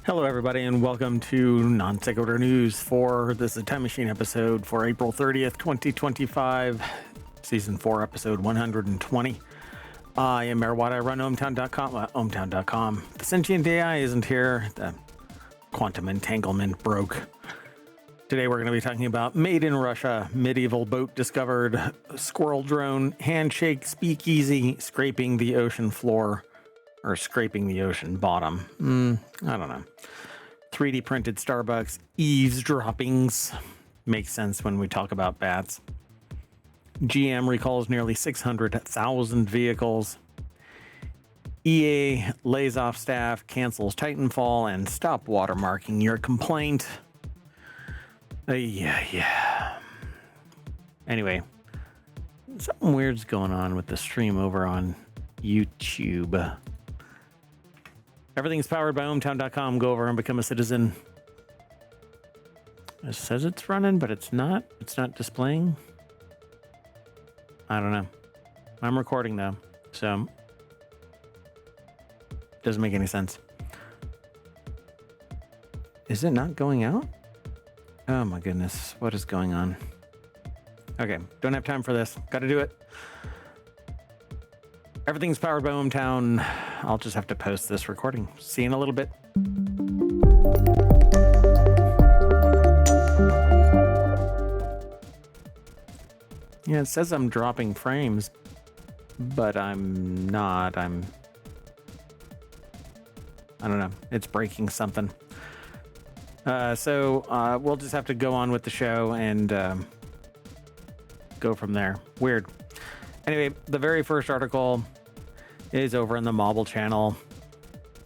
Hello, everybody, and welcome to Non Sequitur News for this is a Time Machine episode for April 30th, 2025, Season 4, Episode 120. I am Merwad. I run ohmtown.com. The sentient AI isn't here. The quantum entanglement broke. Today, we're going to be talking about Made in Russia, medieval boat discovered, Squirrel Drone, handshake speakeasy, scraping the ocean floor. Or scraping the ocean bottom. I don't know. 3D printed Starbucks eavesdroppings. Makes sense when we talk about bats. GM recalls nearly 600,000 vehicles. EA lays off staff, cancels Titanfall, and stop watermarking your complaint. Yeah. Anyway, something weird's going on with the stream over on YouTube. Everything's powered by ohmtown.com. Go over and become a citizen. It says it's running, but it's not. It's not displaying. I don't know. I'm recording though, so doesn't make any sense. Is it not going out? Oh my goodness. What is going on? Okay. Don't have time for this. Got to do it. Everything's powered by ohmtown. I'll just have to post this recording. See you in a little bit. Yeah, it says I'm dropping frames, but I'm not. I don't know. It's breaking something. So we'll just have to go on with the show and go from there. Weird. Anyway, the very first article is over in the Mobile channel,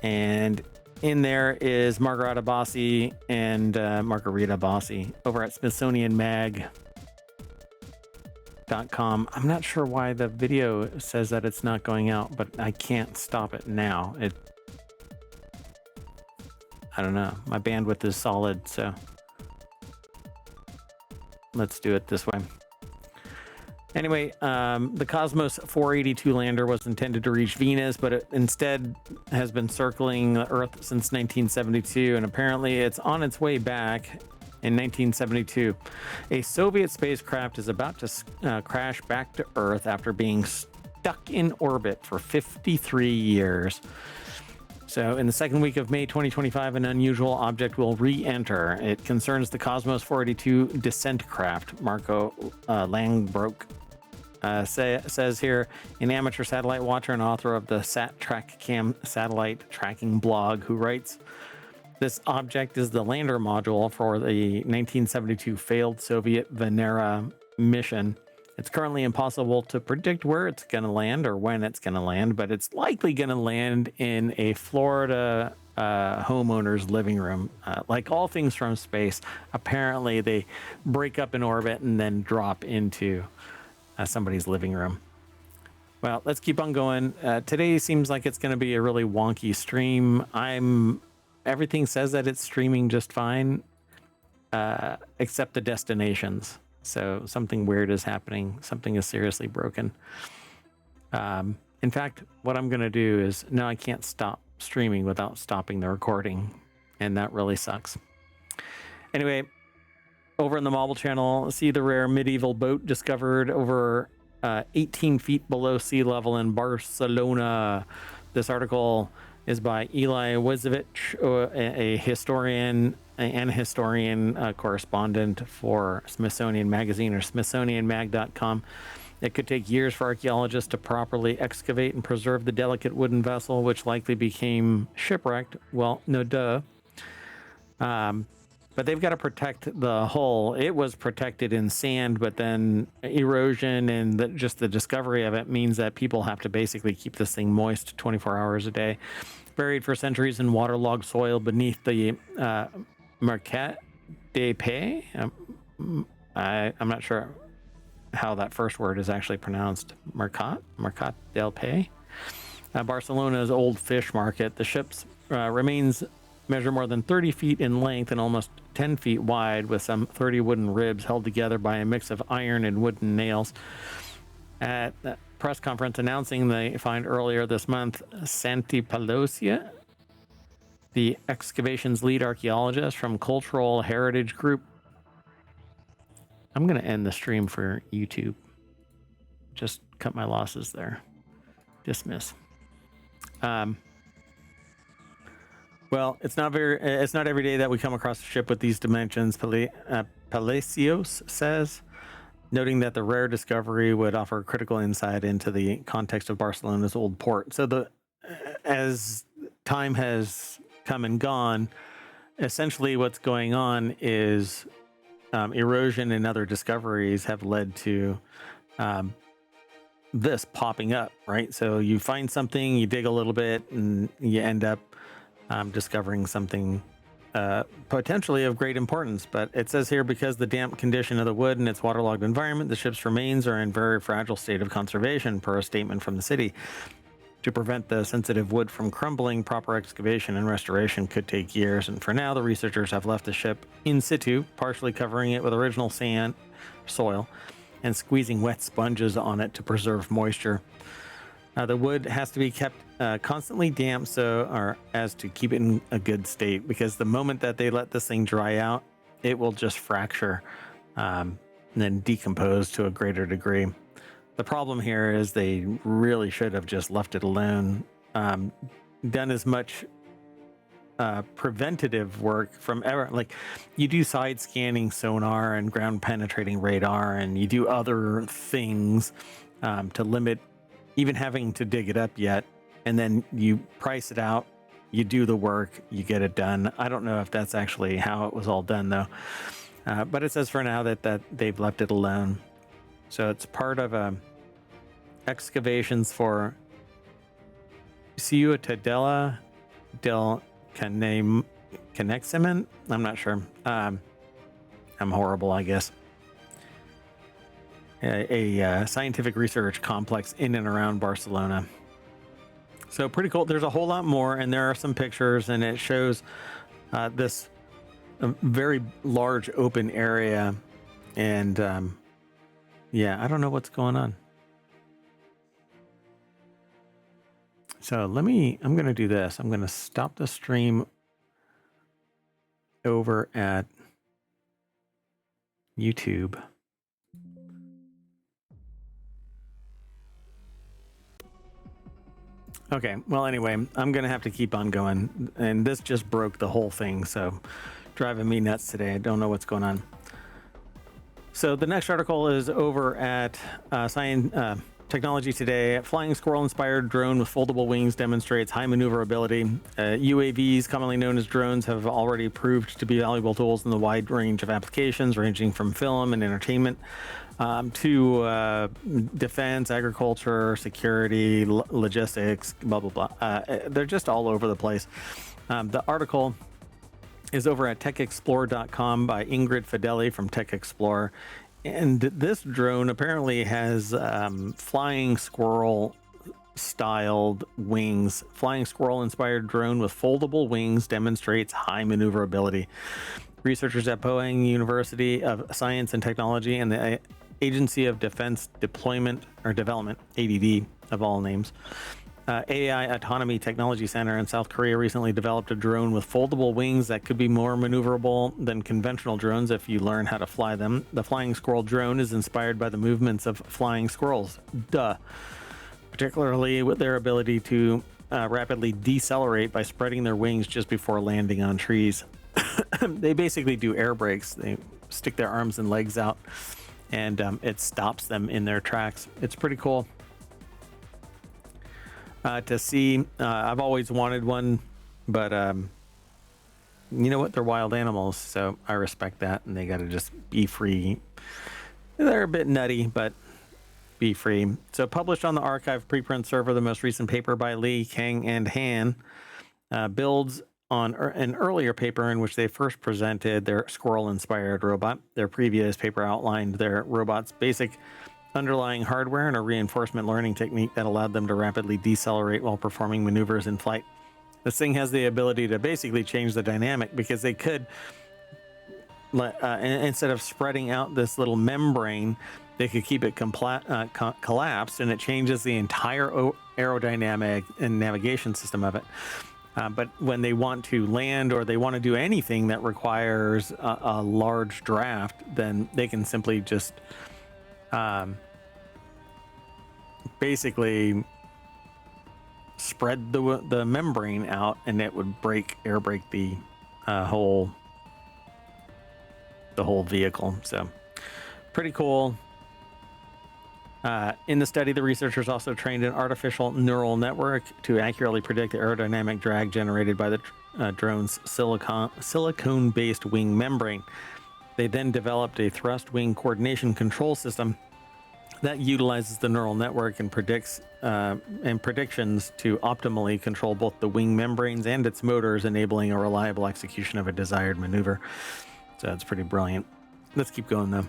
and in there is Margarita Bossi and Margarita Bossi over at SmithsonianMag.com. I'm not sure why the video says that it's not going out, but I can't stop it now. I don't know. My bandwidth is solid, so let's do it this way. Anyway, the Cosmos 482 lander was intended to reach Venus, but it instead has been circling the Earth since 1972, and apparently it's on its way back in 1972. A Soviet spacecraft is about to crash back to Earth after being stuck in orbit for 53 years. So in the second week of May 2025, an unusual object will re-enter. It concerns the Cosmos 482 descent craft. Marco Langbroek says here, an amateur satellite watcher and author of the SatTrackCam satellite tracking blog, who writes, this object is the lander module for the 1972 failed Soviet Venera mission. It's currently impossible to predict where it's going to land or when it's going to land, but it's likely going to land in a Florida homeowner's living room. Like all things from space, apparently they break up in orbit and then drop into somebody's living room. Well, let's keep on going. Today seems like it's going to be a really wonky stream. Everything says that it's streaming just fine, except the destinations. So something weird is happening. Something is seriously broken. In fact, what I'm going to do is now I can't stop streaming without stopping the recording, and that really sucks. Anyway, over in the Mobile channel, see the rare medieval boat discovered over 18 feet below sea level in Barcelona. This article is by Eli Wizevich, a historian correspondent for Smithsonian Magazine or SmithsonianMag.com. It could take years for archaeologists to properly excavate and preserve the delicate wooden vessel, which likely became shipwrecked. Well, no duh. But they've got to protect the hull. It was protected in sand, but then erosion and just the discovery of it means that people have to basically keep this thing moist 24 hours a day. Buried for centuries in waterlogged soil beneath the Marquette de Pay. I'm not sure how that first word is actually pronounced. Marquette del Pay. Barcelona's old fish market. The ship's remains measure more than 30 feet in length and almost 10 feet wide, with some 30 wooden ribs held together by a mix of iron and wooden nails. At the press conference announcing the find earlier this month, Santi Palosia the excavation's lead archaeologist from Cultural Heritage Group. I'm going to end the stream for YouTube. Just cut my losses there. Dismiss. Well, it's not every day that we come across a ship with these dimensions, Palacios says, noting that the rare discovery would offer critical insight into the context of Barcelona's old port. So as time has come and gone, essentially what's going on is erosion and other discoveries have led to this popping up, right? So you find something, you dig a little bit, and you end up discovering something potentially of great importance. But it says here, because the damp condition of the wood and its waterlogged environment, the ship's remains are in very fragile state of conservation, per a statement from the city. To prevent the sensitive wood from crumbling, proper excavation and restoration could take years, and for now the researchers have left the ship in situ, partially covering it with original sand, soil, and squeezing wet sponges on it to preserve moisture. The wood has to be kept constantly damp as to keep it in a good state, because the moment that they let this thing dry out, it will just fracture and then decompose to a greater degree. The problem here is they really should have just left it alone, done as much preventative work from like you do side scanning sonar and ground penetrating radar, and you do other things to limit even having to dig it up yet, and then you price it out, you do the work, you get it done. I don't know if that's actually how it was all done though, but it says for now that they've left it alone. So it's part of excavations for Ciutadella del Coneximent. I'm not sure. I'm horrible, I guess. A scientific research complex in and around Barcelona. So pretty cool. There's a whole lot more, and there are some pictures, and it shows this very large open area. And yeah, I don't know what's going on. So I'm going to do this. I'm going to stop the stream over at YouTube. Okay, well, anyway, I'm going to have to keep on going, and this just broke the whole thing, so driving me nuts today. I don't know what's going on. So the next article is over at Technology Today. Flying squirrel-inspired drone with foldable wings demonstrates high maneuverability. UAVs, commonly known as drones, have already proved to be valuable tools in the wide range of applications, ranging from film and entertainment to defense, agriculture, security, logistics, blah, blah, blah. They're just all over the place. The article is over at techexplore.com by Ingrid Fideli from Tech Explorer. And this drone apparently has flying squirrel styled wings. Flying squirrel inspired drone with foldable wings demonstrates high maneuverability. Researchers at Pohang University of Science and Technology and the Agency of Defense Development, ADD of all names, AI Autonomy Technology Center in South Korea recently developed a drone with foldable wings that could be more maneuverable than conventional drones if you learn how to fly them. The flying squirrel drone is inspired by the movements of flying squirrels, particularly with their ability to rapidly decelerate by spreading their wings just before landing on trees. They basically do air brakes. They stick their arms and legs out, and it stops them in their tracks. It's pretty cool to see. I've always wanted one, but you know what? They're wild animals, so I respect that, and they got to just be free. They're a bit nutty, but be free. So published on the archive preprint server, the most recent paper by Lee, Kang, and Han builds on an earlier paper in which they first presented their squirrel-inspired robot. Their previous paper outlined their robot's basic underlying hardware and a reinforcement learning technique that allowed them to rapidly decelerate while performing maneuvers in flight. This thing has the ability to basically change the dynamic, because they could, instead of spreading out this little membrane, they could keep it collapsed, and it changes the entire aerodynamic and navigation system of it. But when they want to land or they want to do anything that requires a large draft, then they can simply just basically spread the membrane out, and it would air brake the whole vehicle. So pretty cool. In the study, the researchers also trained an artificial neural network to accurately predict the aerodynamic drag generated by the drone's silicone-based wing membrane. They then developed a thrust wing coordination control system that utilizes the neural network and predictions to optimally control both the wing membranes and its motors, enabling a reliable execution of a desired maneuver. So that's pretty brilliant. Let's keep going though.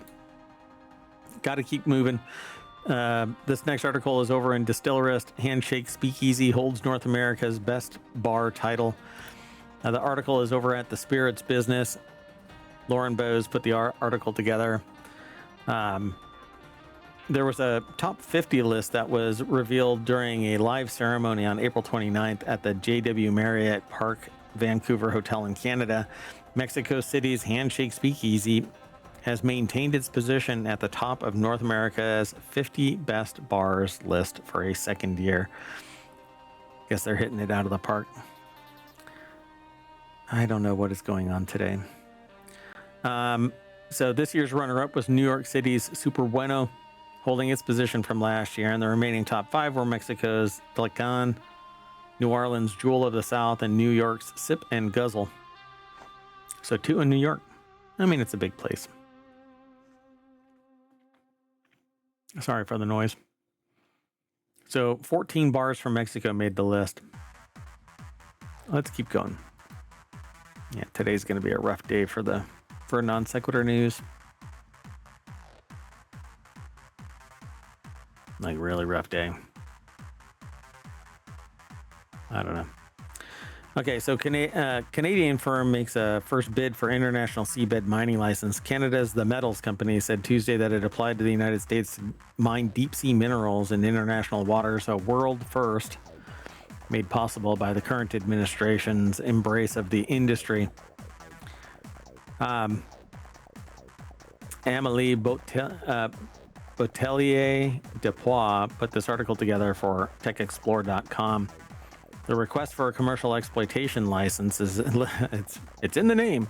Got to keep moving. This next article is over in Distillerist. Handshake Speakeasy holds North America's best bar title. The article is over at The Spirits Business. Lauren Bowes put the article together. There was a top 50 list that was revealed during a live ceremony on April 29th at the JW Marriott Park Vancouver Hotel in Canada. Mexico City's Handshake Speakeasy has maintained its position at the top of North America's 50 best bars list for a second year. Guess they're hitting it out of the park. I don't know what is going on today. So this year's runner-up was New York City's Super Bueno, holding its position from last year, and the remaining top 5 were Mexico's Tlacan, New Orleans' Jewel of the South, and New York's Sip and Guzzle. So 2 in New York. I mean, it's a big place. Sorry for the noise. So 14 bars from Mexico made the list. Let's keep going. Yeah, today's going to be a rough day for Non Sequitur news. Like, really rough day. I don't know. Okay, so Canadian firm makes a first bid for international seabed mining license. Canada's The Metals Company said Tuesday that it applied to the United States to mine deep sea minerals in international waters, a world first made possible by the current administration's embrace of the industry. Amélie Botelier Depois put this article together for techexplore.com. The request for a commercial exploitation license is it's in the name,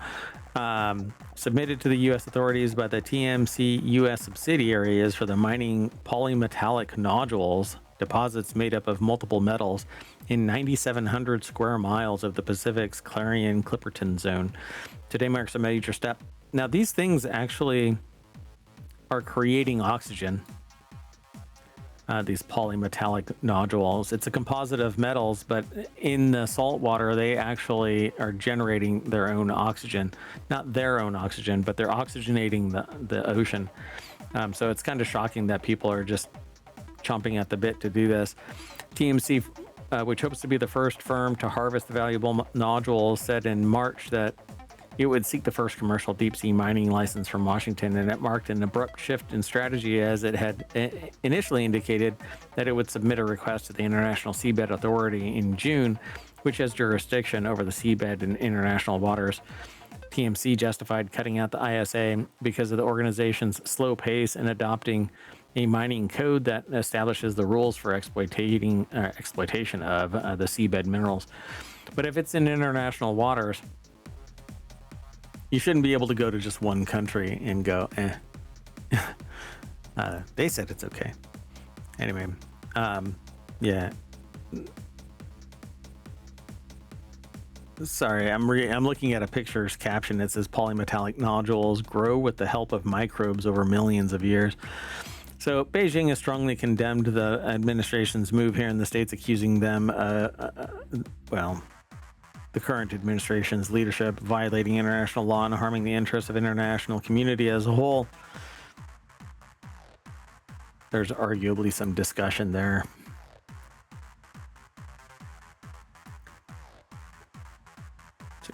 submitted to the U.S. authorities by the TMC U.S. subsidiary is for the mining polymetallic nodules, deposits made up of multiple metals, in 9,700 square miles of the Pacific's Clarion-Clipperton zone. Today marks a major step. Now, these things actually are creating oxygen. These polymetallic nodules. It's a composite of metals, but in the salt water, they actually are generating their own oxygen. Not their own oxygen, but they're oxygenating the ocean. So it's kind of shocking that people are just chomping at the bit to do this. TMC, which hopes to be the first firm to harvest the valuable nodules, said in March that it would seek the first commercial deep-sea mining license from Washington, and it marked an abrupt shift in strategy as it had initially indicated that it would submit a request to the International Seabed Authority in June, which has jurisdiction over the seabed in international waters. TMC justified cutting out the ISA because of the organization's slow pace in adopting a mining code that establishes the rules for exploitation of the seabed minerals. But if it's in international waters, you shouldn't be able to go to just one country and go, they said it's okay. Anyway, yeah. Sorry, I'm looking at a picture's caption. It says polymetallic nodules grow with the help of microbes over millions of years. So Beijing has strongly condemned the administration's move here in the States, accusing them, the current administration's leadership violating international law and harming the interests of international community as a whole. There's arguably some discussion there.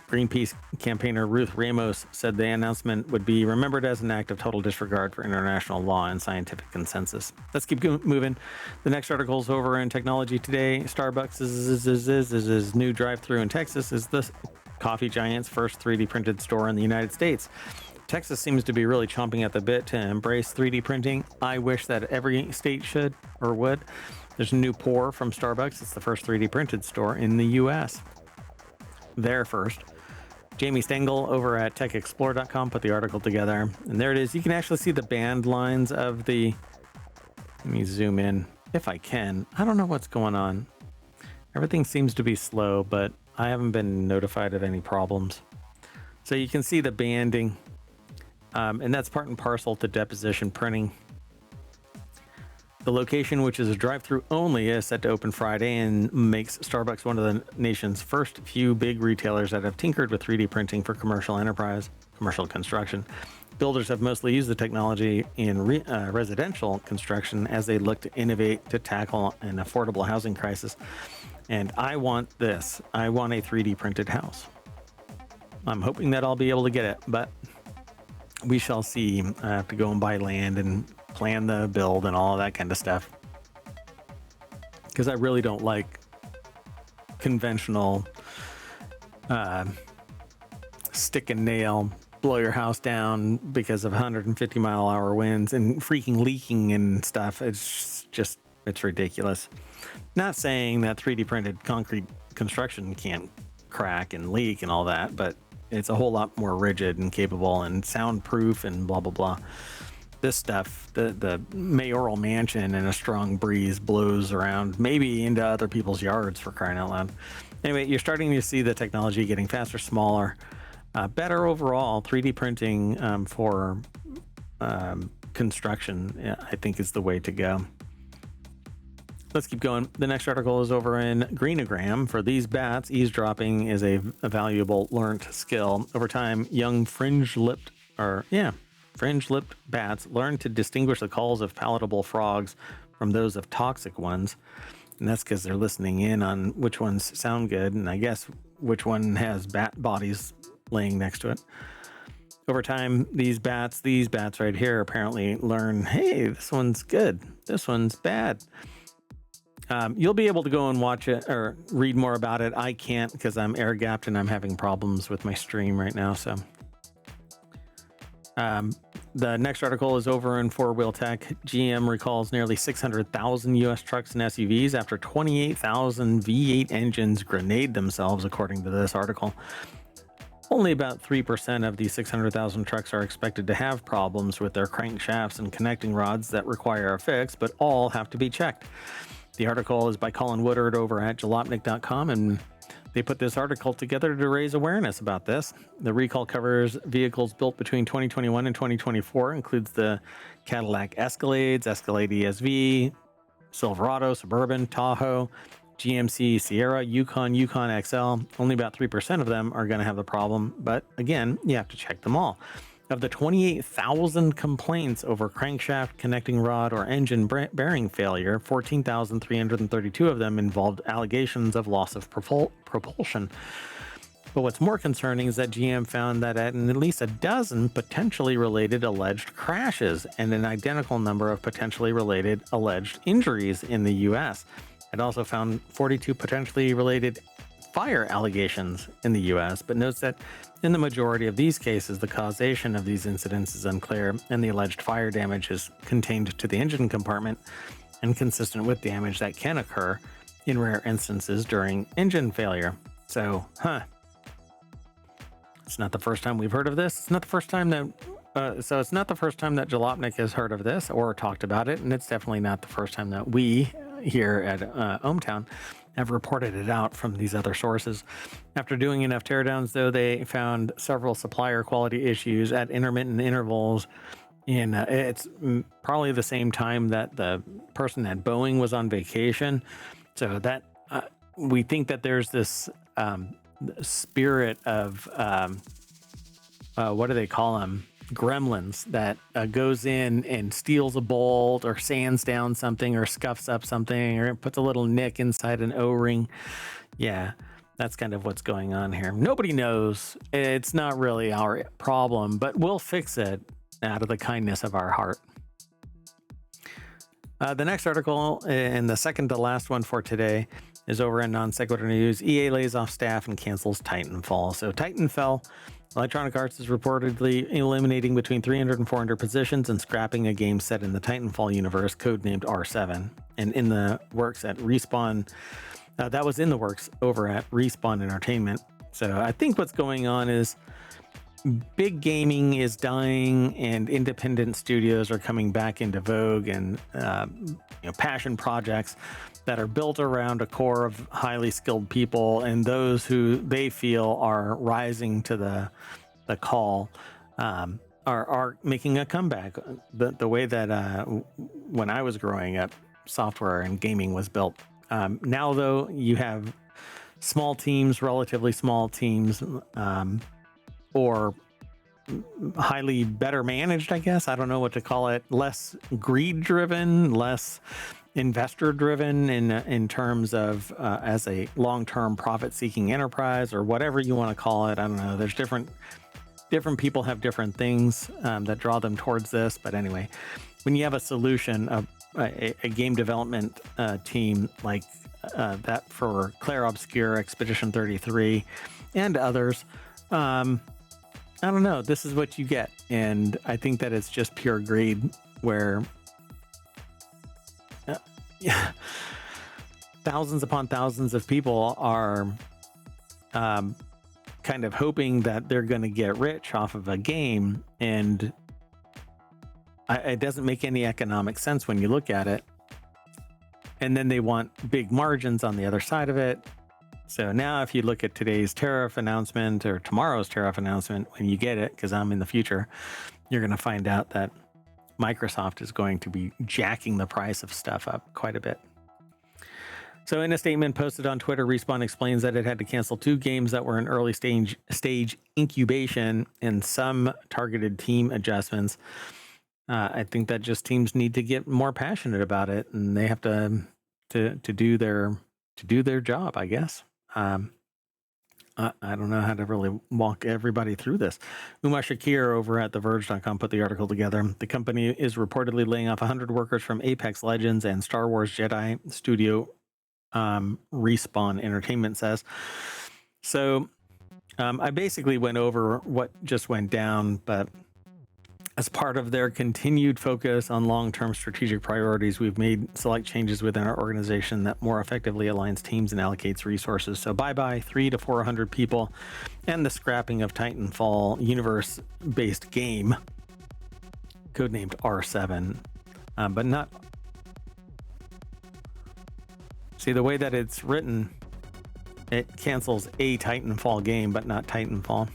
Greenpeace campaigner Ruth Ramos said the announcement would be remembered as an act of total disregard for international law and scientific consensus. Let's keep moving. The next article is over in Technology Today. Starbucks' new drive-thru in Texas is the coffee giant's first 3D printed store in the United States. Texas seems to be really chomping at the bit to embrace 3D printing. I wish that every state should or would. There's a new pour from Starbucks. It's the first 3D printed store in the U.S. There first. Jamie Stengel over at techexplore.com put the article together. And there it is. You can actually see the band lines of the... Let me zoom in if I can. I don't know what's going on. Everything seems to be slow, but I haven't been notified of any problems. So you can see the banding. And that's part and parcel to deposition printing. The location, which is a drive-through only, is set to open Friday and makes Starbucks one of the nation's first few big retailers that have tinkered with 3D printing for commercial construction. Builders have mostly used the technology in residential construction as they look to innovate to tackle an affordable housing crisis. And I want this. I want a 3D printed house. I'm hoping that I'll be able to get it, but we shall see. I have to go and buy land and plan the build and all of that kind of stuff, because I really don't like conventional stick and nail, blow your house down because of 150-mile-an-hour winds and freaking leaking and stuff. It's ridiculous. Not saying that 3D printed concrete construction can't crack and leak and all that, but it's a whole lot more rigid and capable and soundproof and blah blah blah. This stuff, the mayoral mansion and a strong breeze blows around, maybe into other people's yards, for crying out loud. Anyway, you're starting to see the technology getting faster, smaller, better overall. 3D printing for construction, I think, is the way to go. Let's keep going. The next article is over in Greenogram. For these bats, eavesdropping is a valuable learned skill. Over time, young fringe-lipped bats learn to distinguish the calls of palatable frogs from those of toxic ones. And that's because they're listening in on which ones sound good, and I guess which one has bat bodies laying next to it. Over time, these bats right here apparently learn, hey, this one's good, this one's bad. You'll be able to go and watch it or read more about it. I can't because I'm air gapped and I'm having problems with my stream right now. So the next article is over in Four Wheel Tech. GM recalls nearly 600,000 U.S. trucks and SUVs after 28,000 V8 engines grenade themselves, according to this article. Only about 3% of the 600,000 trucks are expected to have problems with their crankshafts and connecting rods that require a fix, but all have to be checked. The article is by Colin Woodard over at jalopnik.com, and they put this article together to raise awareness about this. The recall covers vehicles built between 2021 and 2024, includes the Cadillac Escalades, Escalade ESV, Silverado, Suburban, Tahoe, GMC Sierra, Yukon XL. Only about 3% of them are going to have the problem, but again, you have to check them all. Of the 28,000 complaints over crankshaft, connecting rod, or engine bearing failure, 14,332 of them involved allegations of loss of propulsion. But what's more concerning is that GM found that at least a dozen potentially related alleged crashes and an identical number of potentially related alleged injuries in the U.S. It also found 42 potentially related fire allegations in the U.S., but notes that in the majority of these cases, the causation of these incidents is unclear, and the alleged fire damage is contained to the engine compartment and consistent with damage that can occur in rare instances during engine failure. So, it's not the first time we've heard of this. It's not the first time that it's not the first time that Jalopnik has heard of this or talked about it, and it's definitely not the first time that we here at ohmTown have reported it out from these other sources. After doing enough teardowns, though, they found several supplier quality issues at intermittent intervals. And it's probably the same time that the person at Boeing was on vacation. So that we think that there's this spirit of, what do they call them? Gremlins that goes in and steals a bolt or sands down something or scuffs up something or puts a little nick inside an O-ring. Yeah, That's kind of what's going on here. Nobody knows. It's not really our problem, but we'll fix it out of the kindness of our heart. The next article, and the second to last one for today, is over in Non Sequitur News. EA lays off staff and cancels Titanfall. So Titanfall, Electronic Arts is reportedly eliminating between 300 and 400 positions and scrapping a game set in the Titanfall universe, codenamed R7, and in the works at Respawn. That was in the works over at Respawn Entertainment. So I think what's going on is big gaming is dying and independent studios are coming back into vogue, and passion projects that are built around a core of highly skilled people and those who they feel are rising to the call are making a comeback. The way that when I was growing up, software and gaming was built. Now, though, you have small teams, relatively small teams, or highly better managed, I guess. I don't know what to call it. Less greed driven, less investor driven in terms of as a long-term profit seeking enterprise, or whatever you want to call it. I don't know. There's different people have different things that draw them towards this. But anyway, when you have a solution, a game development team like that for Clair Obscur, Expedition 33, and others, I don't know. This is what you get. And I think that it's just pure greed where thousands upon thousands of people are kind of hoping that they're going to get rich off of a game. And it doesn't make any economic sense when you look at it. And then they want big margins on the other side of it. So now if you look at today's tariff announcement or tomorrow's tariff announcement, when you get it, because I'm in the future, you're going to find out that Microsoft is going to be jacking the price of stuff up quite a bit. So in a statement posted on Twitter, Respawn explains that it had to cancel 2 games that were in early stage incubation and some targeted team adjustments. I think that just teams need to get more passionate about it, and they have to do their job, I guess. I don't know how to really walk everybody through this. Uma Shakir over at TheVerge.com put the article together. The company is reportedly laying off 100 workers from Apex Legends and Star Wars Jedi studio, Respawn Entertainment says. So I basically went over what just went down, but as part of their continued focus on long-term strategic priorities, we've made select changes within our organization that more effectively aligns teams and allocates resources. So bye-bye 300 to 400 people and the scrapping of Titanfall universe-based game, codenamed R7, but not... See, the way that it's written, it cancels a Titanfall game, but not Titanfall.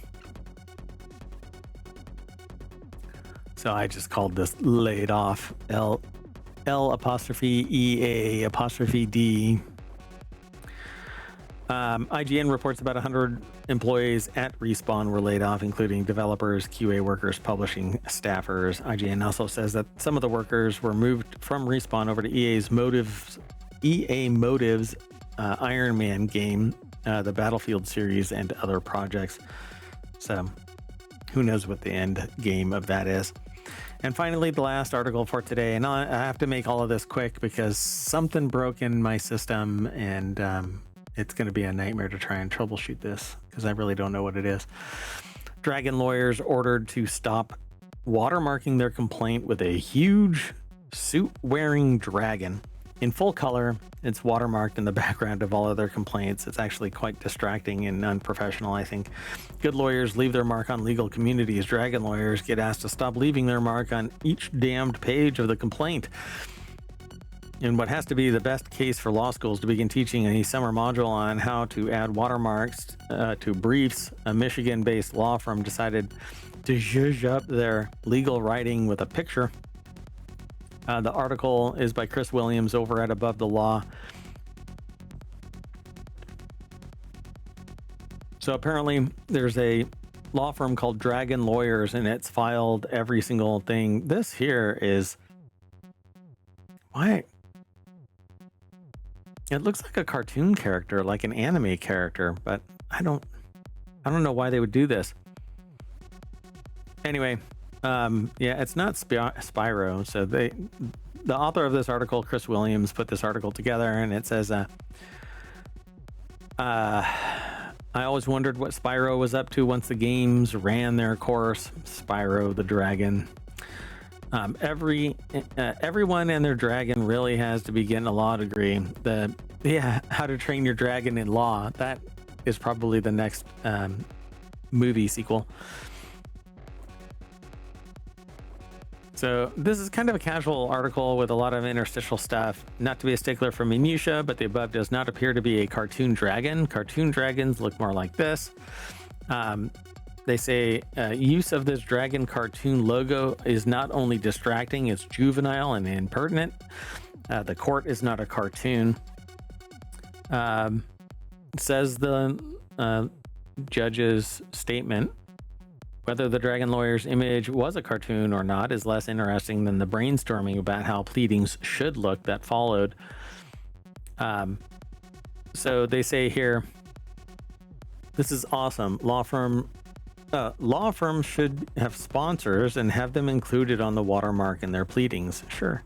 So I just called this laid off, L''EA''D. IGN reports about 100 employees at Respawn were laid off, including developers, QA workers, publishing staffers. IGN also says that some of the workers were moved from Respawn over to EA Motive's Iron Man game, the Battlefield series, and other projects. So who knows what the end game of that is. And finally, the last article for today, and I have to make all of this quick because something broke in my system, and it's going to be a nightmare to try and troubleshoot this because I really don't know what it is. Dragon lawyers ordered to stop watermarking their complaint with a huge suit-wearing dragon. In full color, it's watermarked in the background of all other complaints. It's actually quite distracting and unprofessional, I think. Good lawyers leave their mark on legal communities. Dragon lawyers get asked to stop leaving their mark on each damned page of the complaint. In what has to be the best case for law schools to begin teaching a summer module on how to add watermarks to briefs, a Michigan-based law firm decided to zhuzh up their legal writing with a picture. The article is by Chris Williams over at Above the Law. So apparently there's a law firm called Dragon Lawyers, and it's filed every single thing. This here is... Why? It looks like a cartoon character, like an anime character, but I don't know why they would do this. Anyway, yeah, it's not Spyro. So the author of this article, Chris Williams, put this article together, and it says, I always wondered what Spyro was up to once the games ran their course. Spyro the dragon. Everyone and their dragon really has to be getting a law degree. How to Train Your Dragon in Law. That is probably the next movie sequel. So this is kind of a casual article with a lot of interstitial stuff. Not to be a stickler for minutia, but the above does not appear to be a cartoon dragon. Cartoon dragons look more like this. They say use of this dragon cartoon logo is not only distracting, it's juvenile and impertinent. The court is not a cartoon. Says the judge's statement. Whether the dragon lawyer's image was a cartoon or not is less interesting than the brainstorming about how pleadings should look that followed. So they say here, this is awesome. Law firms should have sponsors and have them included on the watermark in their pleadings. Sure.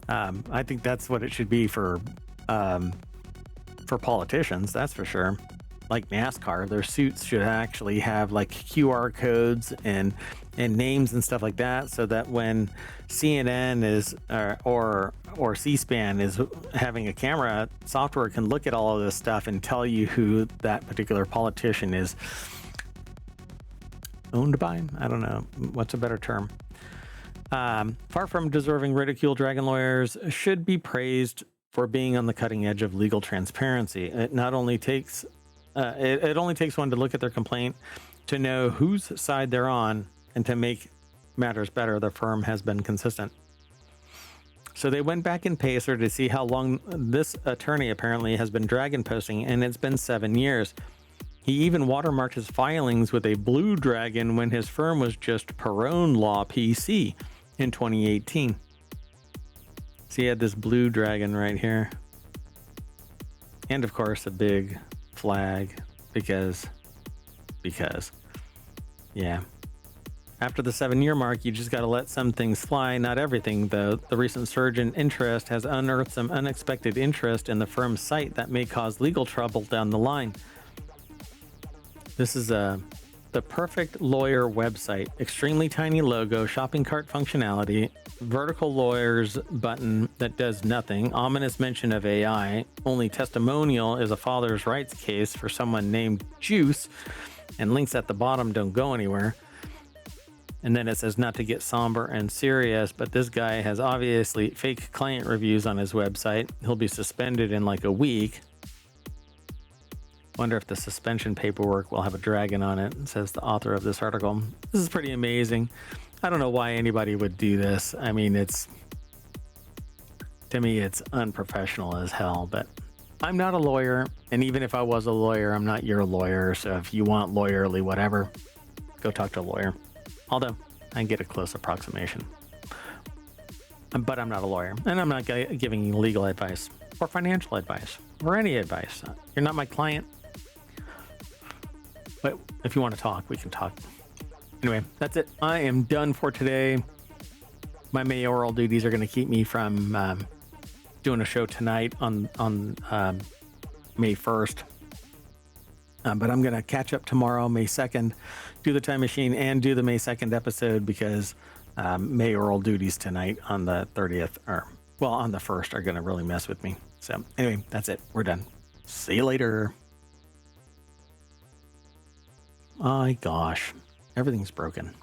I think that's what it should be for politicians. That's for sure. Like NASCAR, their suits should actually have like QR codes and names and stuff like that, so that when CNN is or C-SPAN is having a camera, software can look at all of this stuff and tell you who that particular politician is owned by. I don't know what's a better term. Far from deserving ridicule, dragon lawyers should be praised for being on the cutting edge of legal transparency. It only takes one to look at their complaint to know whose side they're on, and to make matters better, the firm has been consistent. So they went back in Pacer to see how long this attorney apparently has been dragon posting, and it's been 7 years. He even watermarked his filings with a blue dragon when his firm was just Perone Law PC in 2018. So he had this blue dragon right here. And of course a big flag because yeah. After the 7-year mark, you just got to let some things fly, not everything though. The recent surge in interest has unearthed some unexpected interest in the firm's site that may cause legal trouble down the line. This is the perfect lawyer website. Extremely tiny logo, shopping cart functionality, vertical lawyers button that does nothing, ominous mention of AI, only testimonial is a father's rights case for someone named Juice, and links at the bottom don't go anywhere. And then it says not to get somber and serious, but this guy has obviously fake client reviews on his website. He'll be suspended in like a week. Wonder if the suspension paperwork will have a dragon on it, says the author of this article. This is pretty amazing. I don't know why anybody would do this. I mean, to me, it's unprofessional as hell, but I'm not a lawyer. And even if I was a lawyer, I'm not your lawyer. So if you want lawyerly whatever, go talk to a lawyer. Although I can get a close approximation. But I'm not a lawyer, and I'm not giving you legal advice or financial advice or any advice. You're not my client. But if you want to talk, we can talk. Anyway, that's it. I am done for today. My mayoral duties are going to keep me from doing a show tonight on May 1st. But I'm going to catch up tomorrow, May 2nd, do the time machine and do the May 2nd episode, because mayoral duties tonight on the 30th, on the 1st, are going to really mess with me. So anyway, that's it. We're done. See you later. My gosh, everything's broken.